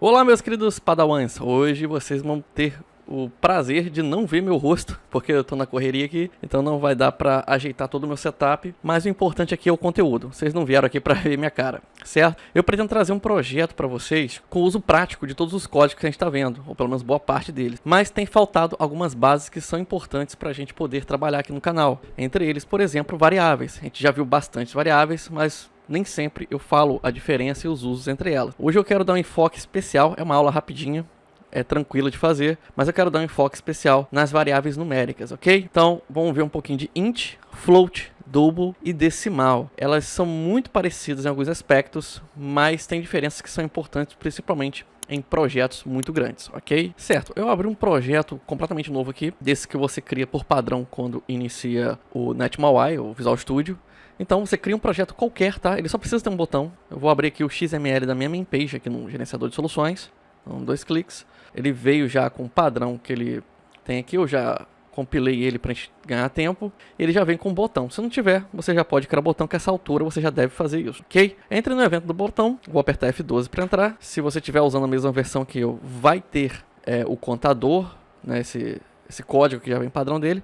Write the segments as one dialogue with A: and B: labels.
A: Olá, meus queridos padawans, hoje vocês vão ter o prazer de não ver meu rosto, porque eu tô na correria aqui, então não vai dar pra ajeitar todo o meu setup, mas o importante aqui é o conteúdo, vocês não vieram aqui pra ver minha cara, certo? Eu pretendo trazer um projeto pra vocês com o uso prático de todos os códigos que a gente tá vendo, ou pelo menos boa parte deles, mas tem faltado algumas bases que são importantes pra gente poder trabalhar aqui no canal, entre eles, por exemplo, variáveis. A gente já viu bastante variáveis, mas nem sempre eu falo a diferença e os usos entre elas. Hoje eu quero dar um enfoque especial, é uma aula rapidinha, é tranquila de fazer, mas eu quero dar um enfoque especial nas variáveis numéricas, ok? Então, vamos ver um pouquinho de int, float, double e decimal. Elas são muito parecidas em alguns aspectos, mas tem diferenças que são importantes, principalmente em projetos muito grandes, ok? Certo, eu abri um projeto completamente novo aqui, desse que você cria por padrão quando inicia o NetMaui, o Visual Studio. Então você cria um projeto qualquer, tá? Ele só precisa ter um botão. Eu vou abrir aqui o XML da minha main page aqui no gerenciador de soluções. Então, 2 cliques. Ele veio já com o padrão que ele tem aqui. Eu já compilei ele para a gente ganhar tempo. Ele já vem com um botão. Se não tiver, você já pode criar botão, que essa altura você já deve fazer isso, ok? Entre no evento do botão. Vou apertar F12 para entrar. Se você estiver usando a mesma versão que eu, vai ter o contador, né, esse código que já vem padrão dele.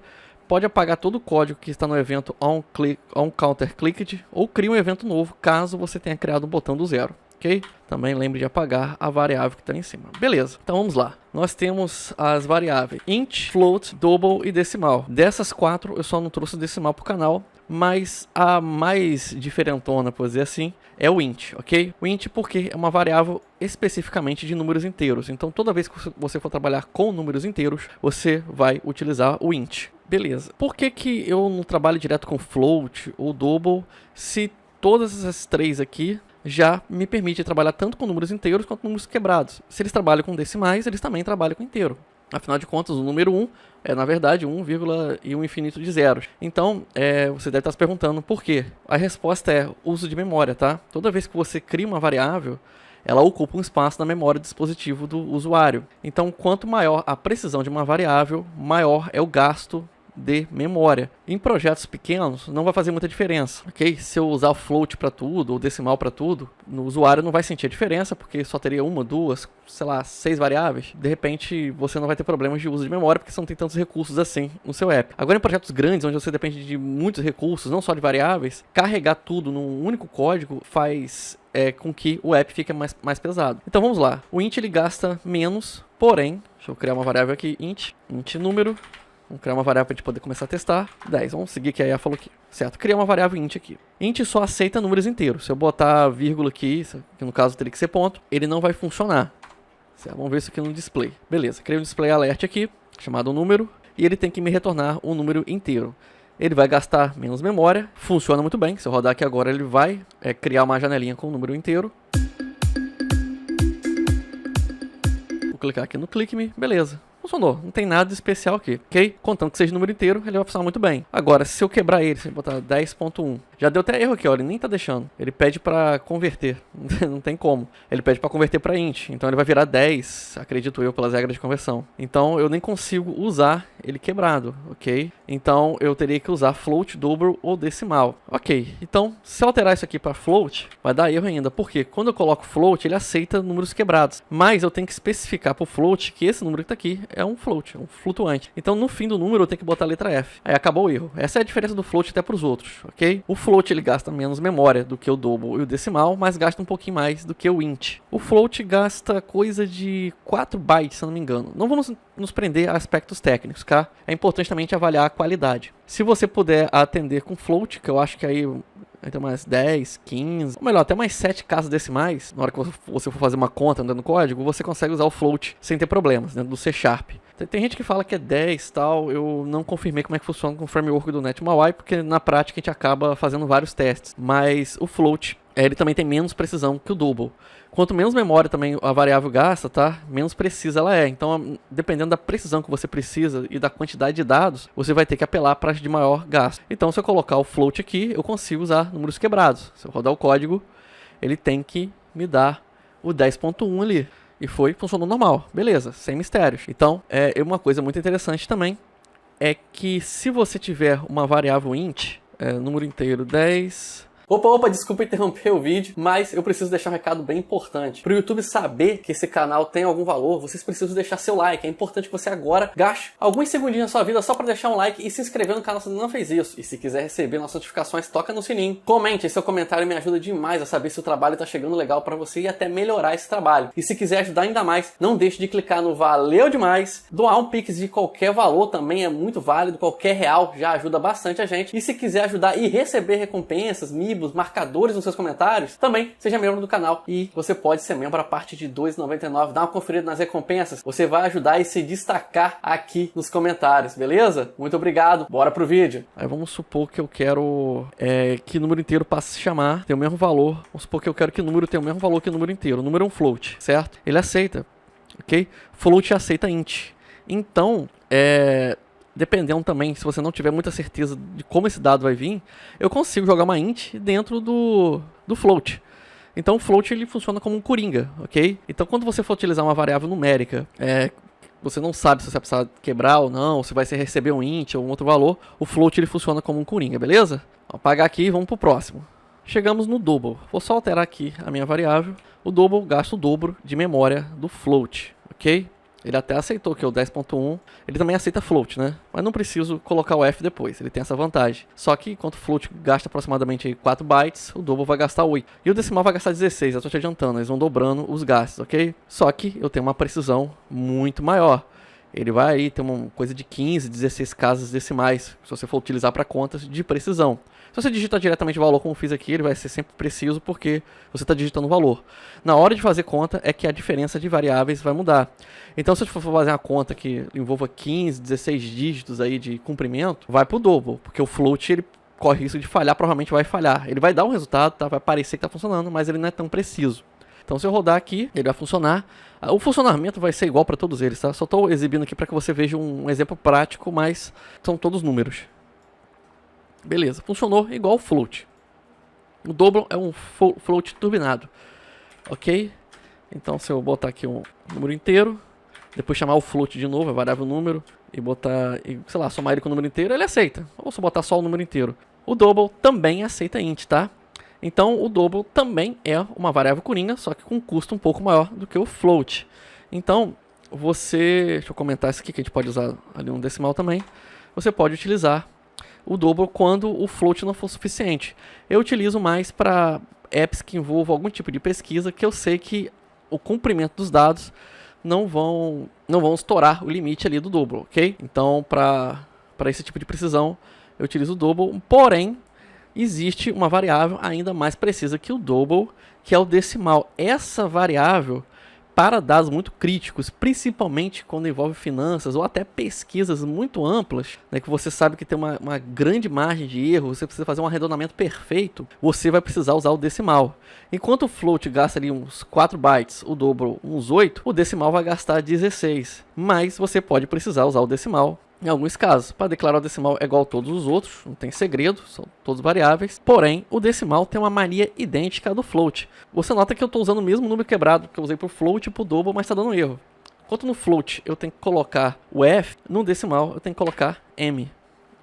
A: Pode apagar todo o código que está no evento onCounterClicked ou cria um evento novo caso você tenha criado um botão do zero, ok? Também lembre de apagar a variável que está em cima. Beleza, então vamos lá. Nós temos as variáveis int, float, double e decimal. Dessas 4 eu só não trouxe decimal para o canal, mas a mais diferentona, por dizer assim, é o int, ok? O int porque é uma variável especificamente de números inteiros. Então toda vez que você for trabalhar com números inteiros, você vai utilizar o int. Beleza. Por que eu não trabalho direto com float ou double se todas essas três aqui já me permitem trabalhar tanto com números inteiros quanto números quebrados? Se eles trabalham com decimais, eles também trabalham com inteiro. Afinal de contas, o número 1 é, na verdade, 1, e um infinito de zeros. Então, você deve estar se perguntando por quê. A resposta é uso de memória, tá? Toda vez que você cria uma variável, ela ocupa um espaço na memória do dispositivo do usuário. Então, quanto maior a precisão de uma variável, maior é o gasto de memória. Em projetos pequenos não vai fazer muita diferença, ok? Se eu usar float para tudo ou decimal para tudo, o usuário não vai sentir a diferença porque só teria uma, duas, sei lá, 6 variáveis. De repente você não vai ter problemas de uso de memória porque você não tem tantos recursos assim no seu app. Agora em projetos grandes onde você depende de muitos recursos, não só de variáveis, carregar tudo num único código faz com que o app fique mais pesado. Então vamos lá. O int ele gasta menos, porém, deixa eu criar uma variável aqui, int número. Vamos criar uma variável para a gente poder começar a testar. 10. Vamos seguir que a IA falou aqui. Certo, criar uma variável int aqui. Int só aceita números inteiros. Se eu botar vírgula aqui, que no caso teria que ser ponto, ele não vai funcionar. Certo, vamos ver isso aqui no display. Beleza, criei um display alert aqui, chamado número, e ele tem que me retornar um número inteiro. Ele vai gastar menos memória, funciona muito bem. Se eu rodar aqui agora, ele vai criar uma janelinha com o número inteiro. Vou clicar aqui no Click Me, beleza. Funcionou, não tem nada de especial aqui, ok? Contando que seja número inteiro, ele vai funcionar muito bem. Agora, se eu quebrar ele, se eu botar 10.1, já deu até erro aqui, ó, ele nem tá deixando. Ele pede para converter, não tem como. Ele pede para converter para int, então ele vai virar 10, acredito eu, pelas regras de conversão. Então eu nem consigo usar ele quebrado, ok? Então eu teria que usar float, double ou decimal. Ok, então se eu alterar isso aqui para float, vai dar erro ainda, porque quando eu coloco float, ele aceita números quebrados. Mas eu tenho que especificar para o float que esse número que tá aqui é um float, é um flutuante. Então no fim do número eu tenho que botar a letra F. Aí acabou o erro. Essa é a diferença do float até para os outros, ok? O float ele gasta menos memória do que o double e o decimal, mas gasta um pouquinho mais do que o int. O float gasta coisa de 4 bytes, se eu não me engano. Não vamos nos prender a aspectos técnicos, tá? É importante também avaliar a qualidade. Se você puder atender com float, que eu acho que aí vai ter mais 10, 15, ou melhor, até mais 7 casas decimais, na hora que você for fazer uma conta dentro do código, você consegue usar o float sem ter problemas, dentro do C#. Tem gente que fala que é 10 e tal, eu não confirmei como é que funciona com o framework do NetMaui, porque na prática a gente acaba fazendo vários testes, mas o float, ele também tem menos precisão que o double. Quanto menos memória também a variável gasta, tá? Menos precisa ela é. Então, dependendo da precisão que você precisa e da quantidade de dados, você vai ter que apelar para de maior gasto. Então, se eu colocar o float aqui, eu consigo usar números quebrados. Se eu rodar o código, ele tem que me dar o 10.1 ali. E funcionou normal. Beleza, sem mistérios. Então, uma coisa muito interessante também é que se você tiver uma variável int, número inteiro 10... Opa, desculpa interromper o vídeo, mas eu preciso deixar um recado bem importante. Para o YouTube saber que esse canal tem algum valor, vocês precisam deixar seu like. É importante que você agora gaste alguns segundinhos da sua vida só para deixar um like e se inscrever no canal se ainda não fez isso. E se quiser receber nossas notificações, toca no sininho. Comente, seu comentário me ajuda demais a saber se o trabalho está chegando legal para você e até melhorar esse trabalho. E se quiser ajudar ainda mais, não deixe de clicar no valeu demais. Doar um Pix de qualquer valor também é muito válido, qualquer real já ajuda bastante a gente. E se quiser ajudar e receber recompensas, mimos, marcadores nos seus comentários, também seja membro do canal e você pode ser membro a partir de R$ 2,99. Dá uma conferida nas recompensas, você vai ajudar e se destacar aqui nos comentários, beleza? Muito obrigado, bora pro vídeo. Aí vamos supor que eu quero que o número inteiro passe a se chamar, tem o mesmo valor. Vamos supor que eu quero que o número tenha o mesmo valor que o número inteiro. O número é um float, certo? Ele aceita, ok? Float aceita int. Então, dependendo também, se você não tiver muita certeza de como esse dado vai vir, eu consigo jogar uma int dentro do float. Então o float ele funciona como um coringa, ok? Então quando você for utilizar uma variável numérica, você não sabe se você vai precisar quebrar ou não, ou se vai ser receber um int ou um outro valor, o float ele funciona como um coringa, beleza? Vou apagar aqui e vamos pro próximo. Chegamos no double. Vou só alterar aqui a minha variável. O double gasta o dobro de memória do float, ok? Ele até aceitou que é o 10.1, ele também aceita float, né? Mas não preciso colocar o F depois, ele tem essa vantagem. Só que enquanto o float gasta aproximadamente 4 bytes, o double vai gastar 8. E o decimal vai gastar 16, eu estou te adiantando, eles vão dobrando os gastos, ok? Só que eu tenho uma precisão muito maior. Ele vai aí ter uma coisa de 15, 16 casas decimais, se você for utilizar para contas de precisão. Se você digitar diretamente o valor como eu fiz aqui, ele vai ser sempre preciso porque você está digitando o valor. Na hora de fazer conta é que a diferença de variáveis vai mudar. Então se eu for fazer uma conta que envolva 15, 16 dígitos aí de comprimento, vai para o double, porque o float ele corre risco de falhar, provavelmente vai falhar. Ele vai dar um resultado, tá? Vai parecer que está funcionando, mas ele não é tão preciso. Então se eu rodar aqui, ele vai funcionar. O funcionamento vai ser igual para todos eles, tá? Só estou exibindo aqui para que você veja um exemplo prático, mas são todos números. Beleza, funcionou igual o float. O double é um float turbinado, ok? Então se eu botar aqui um número inteiro, depois chamar o float de novo, a variável número, e botar, sei lá, somar ele com o número inteiro, ele aceita. Ou se eu botar só o número inteiro. O double também aceita int, tá? Então o double também é uma variável coringa, só que com um custo um pouco maior do que o float. Então deixa eu comentar isso aqui que a gente pode usar ali um decimal também. Você pode utilizar o double quando o float não for suficiente. Eu utilizo mais para apps que envolvam algum tipo de pesquisa que eu sei que o comprimento dos dados não vão estourar o limite ali do double, ok? Então para esse tipo de precisão eu utilizo o double, porém existe uma variável ainda mais precisa que o double, que é o decimal. Essa variável, para dados muito críticos, principalmente quando envolve finanças ou até pesquisas muito amplas, né, que você sabe que tem uma grande margem de erro, você precisa fazer um arredondamento perfeito, você vai precisar usar o decimal. Enquanto o float gasta ali uns 4 bytes, o double uns 8, o decimal vai gastar 16. Mas você pode precisar usar o decimal em alguns casos. Para declarar o decimal é igual a todos os outros, não tem segredo, são todos variáveis. Porém, o decimal tem uma mania idêntica à do float. Você nota que eu estou usando o mesmo número quebrado que eu usei para o float e para o double, mas está dando erro. Enquanto no float eu tenho que colocar o F, no decimal eu tenho que colocar M,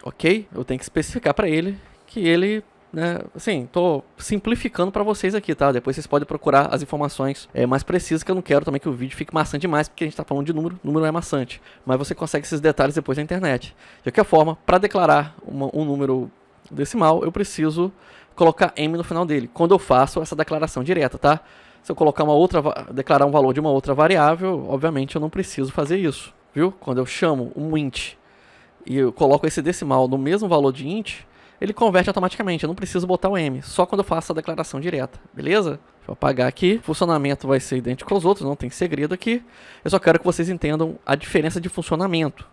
A: ok? Eu tenho que especificar para ele que ele, né, assim, tô simplificando para vocês aqui, tá? Depois vocês podem procurar as informações mais precisas, que eu não quero também que o vídeo fique maçante demais, porque a gente tá falando de número é maçante, mas você consegue esses detalhes depois na internet. De qualquer forma, para declarar um número decimal, eu preciso colocar M no final dele, quando eu faço essa declaração direta, tá? Se eu colocar declarar um valor de uma outra variável, obviamente eu não preciso fazer isso, viu? Quando eu chamo um int e eu coloco esse decimal no mesmo valor de int, ele converte automaticamente, eu não preciso botar o M, só quando eu faço a declaração direta, beleza? Deixa eu apagar aqui, o funcionamento vai ser idêntico aos outros, não tem segredo aqui, eu só quero que vocês entendam a diferença de funcionamento.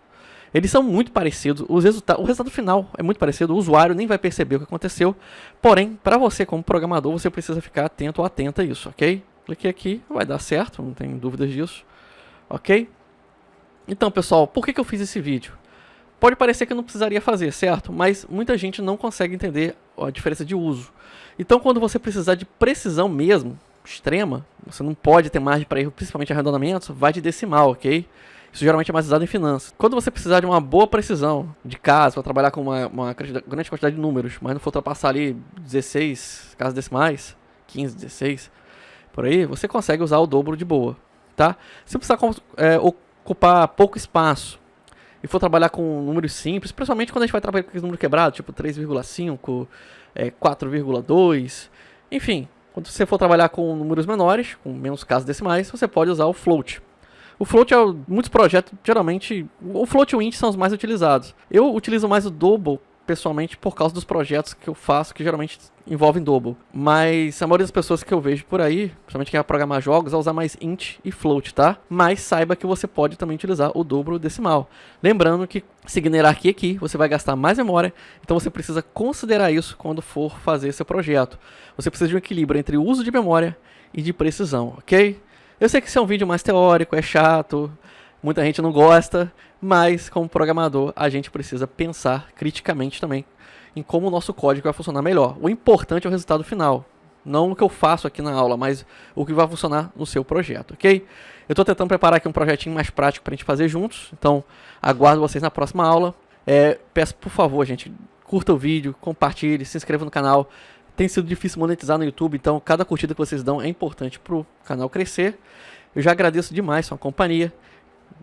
A: Eles são muito parecidos, o resultado final é muito parecido, o usuário nem vai perceber o que aconteceu, porém, para você como programador, você precisa ficar atento ou atenta a isso, ok? Cliquei aqui, vai dar certo, não tem dúvidas disso, ok? Então, pessoal, por que eu fiz esse vídeo? Pode parecer que eu não precisaria fazer, certo? Mas muita gente não consegue entender a diferença de uso. Então, quando você precisar de precisão mesmo, extrema, você não pode ter margem para erro, principalmente arredondamentos, vai de decimal, ok? Isso geralmente é mais usado em finanças. Quando você precisar de uma boa precisão de casa, para trabalhar com uma grande quantidade de números, mas não for ultrapassar ali 16 casas decimais, 15, 16, por aí, você consegue usar o dobro de boa, tá? Se precisar ocupar pouco espaço e for trabalhar com números simples, principalmente quando a gente vai trabalhar com aqueles números quebrados, tipo 3,5, 4,2, enfim, quando você for trabalhar com números menores, com menos casas decimais, você pode usar o float. O float muitos projetos, geralmente, o float e o int são os mais utilizados. Eu utilizo mais o double, pessoalmente, por causa dos projetos que eu faço, que geralmente envolvem double. Mas a maioria das pessoas que eu vejo por aí, principalmente quem vai programar jogos, vai usar mais int e float, tá? Mas saiba que você pode também utilizar o dobro decimal. Lembrando que, seguindo a hierarquia aqui, você vai gastar mais memória, então você precisa considerar isso quando for fazer seu projeto. Você precisa de um equilíbrio entre o uso de memória e de precisão, ok? Eu sei que esse é um vídeo mais teórico, é chato, muita gente não gosta, mas como programador a gente precisa pensar criticamente também em como o nosso código vai funcionar melhor. O importante é o resultado final, não o que eu faço aqui na aula, mas o que vai funcionar no seu projeto, ok? Eu estou tentando preparar aqui um projetinho mais prático para a gente fazer juntos, então aguardo vocês na próxima aula. Peço por favor, gente, curta o vídeo, compartilhe, se inscreva no canal. Tem sido difícil monetizar no YouTube, então cada curtida que vocês dão é importante para o canal crescer. Eu já agradeço demais sua companhia.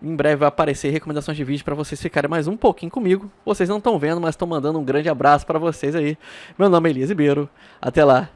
A: Em breve vai aparecer recomendações de vídeo para vocês ficarem mais um pouquinho comigo. Vocês não estão vendo, mas estão mandando um grande abraço para vocês aí. Meu nome é Elias Ribeiro. Até lá.